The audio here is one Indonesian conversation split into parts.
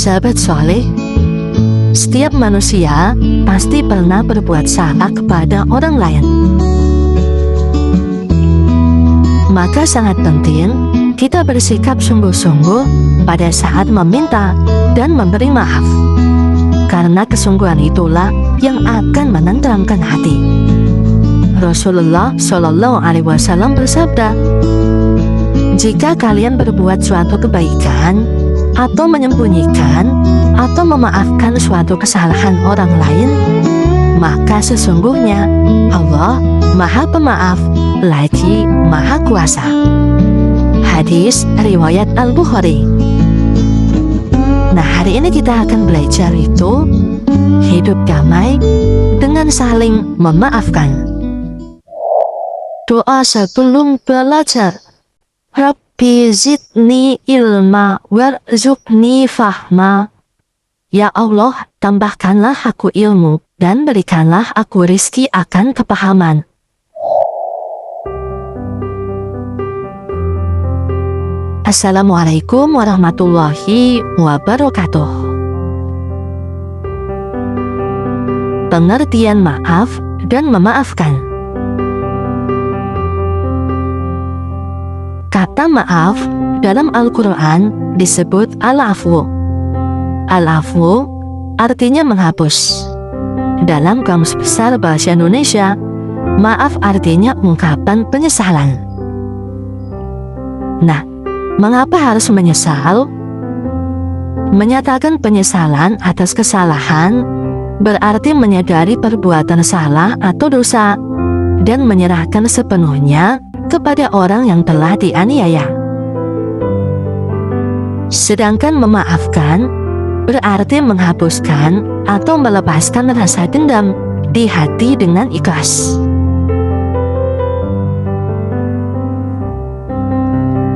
Sahabat soleh, setiap manusia pasti pernah berbuat salah kepada orang lain. Maka sangat penting kita bersikap sungguh-sungguh pada saat meminta dan memberi maaf, karena kesungguhan itulah yang akan menenteramkan hati. Rasulullah Shallallahu Alaihi Wasallam bersabda, jika kalian berbuat suatu kebaikan atau menyembunyikan atau memaafkan suatu kesalahan orang lain, maka sesungguhnya Allah Maha Pemaaf lagi Maha Kuasa. Hadis riwayat Al-Bukhari. Nah, hari ini kita akan belajar itu hidup damai dengan saling memaafkan. Doa sebelum belajar. Rabbi zidni ilma warzuqni fahma. Ya Allah, tambahkanlah aku ilmu dan berikanlah aku rizki akan kepahaman. Assalamualaikum warahmatullahi wabarakatuh. Pengertian maaf dan memaafkan. Kata maaf dalam Al-Quran disebut al-afwu. Al-afwu artinya menghapus. Dalam Kamus Besar Bahasa Indonesia, maaf artinya ungkapan penyesalan. Nah, mengapa harus menyesal? Menyatakan penyesalan atas kesalahan berarti menyadari perbuatan salah atau dosa dan menyerahkan sepenuhnya kepada orang yang telah dianiaya. Sedangkan memaafkan berarti menghapuskan atau melepaskan rasa dendam di hati dengan ikhlas.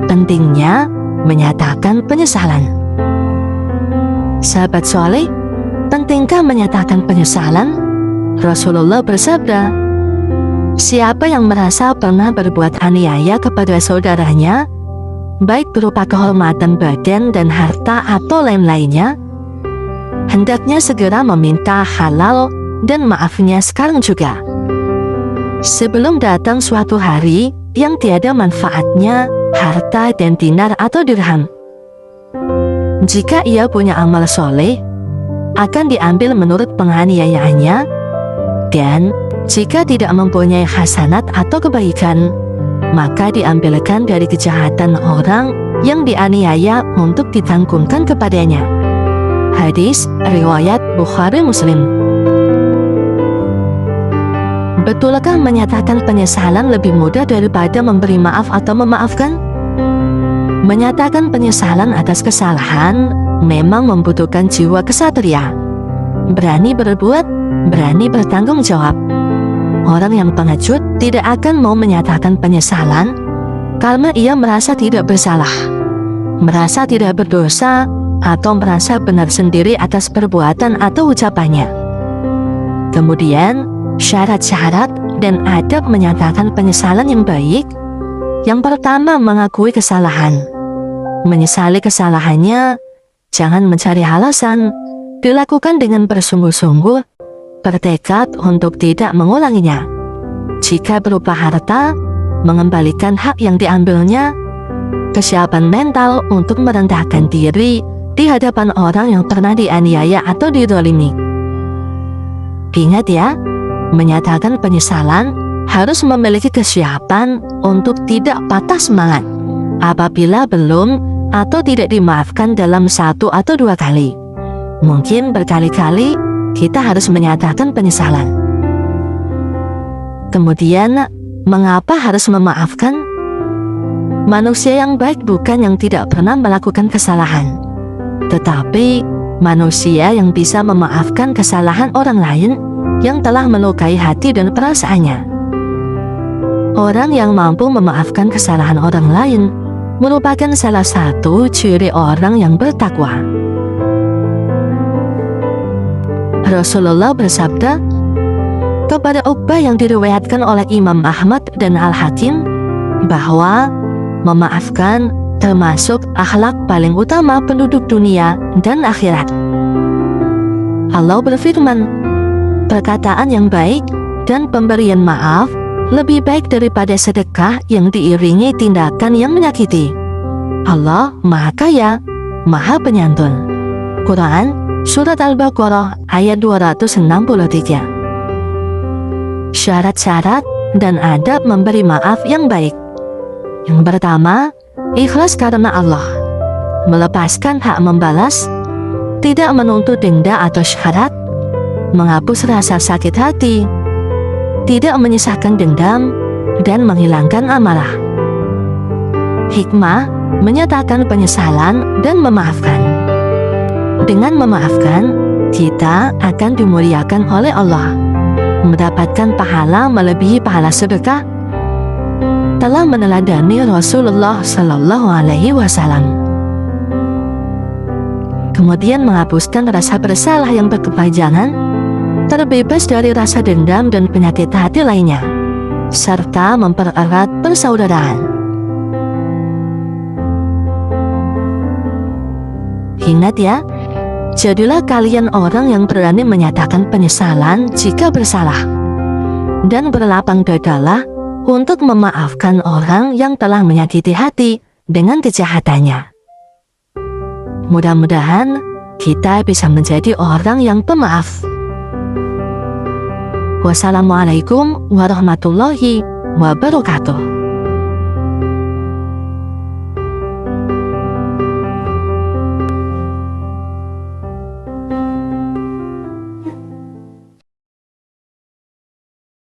Pentingnya menyatakan penyesalan. Sahabat soleh, pentingkah menyatakan penyesalan? Rasulullah bersabda, siapa yang merasa pernah berbuat aniaya kepada saudaranya, baik berupa kehormatan badan dan harta atau lain-lainnya, hendaknya segera meminta halal dan maafnya sekarang juga, sebelum datang suatu hari yang tiada manfaatnya harta dan dinar atau dirham. Jika ia punya amal soleh, akan diambil menurut penganiayaannya, dan jika tidak mempunyai hasanat atau kebaikan, maka diambilkan dari kejahatan orang yang dianiaya untuk ditanggungkan kepadanya. Hadis riwayat Bukhari Muslim. Betulkah menyatakan penyesalan lebih mudah daripada memberi maaf atau memaafkan? Menyatakan penyesalan atas kesalahan memang membutuhkan jiwa kesatria, berani berbuat, berani bertanggung jawab. Orang yang pengecut tidak akan mau menyatakan penyesalan karena ia merasa tidak bersalah, merasa tidak berdosa, atau merasa benar sendiri atas perbuatan atau ucapannya. Kemudian, syarat-syarat dan adab menyatakan penyesalan yang baik. Yang pertama, mengakui kesalahan. Menyesali kesalahannya, jangan mencari alasan, dilakukan dengan bersungguh-sungguh, bertekad untuk tidak mengulanginya. Jika berupa harta, mengembalikan hak yang diambilnya, kesiapan mental untuk merendahkan diri di hadapan orang yang pernah dianiaya atau didolimi. Ingat ya, menyatakan penyesalan harus memiliki kesiapan untuk tidak patah semangat apabila belum atau tidak dimaafkan dalam 1 atau 2 kali. Mungkin berkali-kali kita harus menyatakan penyesalan. Kemudian, mengapa harus memaafkan? Manusia yang baik bukan yang tidak pernah melakukan kesalahan, tetapi manusia yang bisa memaafkan kesalahan orang lain yang telah melukai hati dan perasaannya. Orang yang mampu memaafkan kesalahan orang lain merupakan salah satu ciri orang yang bertakwa. Rasulullah bersabda kepada Uqbah yang diriwayatkan oleh Imam Ahmad dan Al-Hakim bahwa memaafkan termasuk akhlak paling utama penduduk dunia dan akhirat. Allah berfirman, perkataan yang baik dan pemberian maaf lebih baik daripada sedekah yang diiringi tindakan yang menyakiti. Allah Maha Kaya, Maha Penyantun. Quran Surat Al-Baqarah ayat 263. Syarat-syarat dan adab memberi maaf yang baik. Yang pertama, ikhlas karena Allah. Melepaskan hak membalas, tidak menuntut denda atau syarat, menghapus rasa sakit hati, tidak menyisakan dendam, dan menghilangkan amarah. Hikmah, menyatakan penyesalan dan memaafkan. Dengan memaafkan, kita akan dimuliakan oleh Allah, mendapatkan pahala melebihi pahala sedekah. Telah meneladani Rasulullah Sallallahu Alaihi Wasallam. Kemudian menghapuskan rasa bersalah yang berkepanjangan, terbebas dari rasa dendam dan penyakit hati lainnya, serta mempererat persaudaraan. Ingat ya, jadilah kalian orang yang berani menyatakan penyesalan jika bersalah, dan berlapang dadalah untuk memaafkan orang yang telah menyakiti hati dengan kejahatannya. Mudah-mudahan kita bisa menjadi orang yang pemaaf. Wassalamualaikum warahmatullahi wabarakatuh.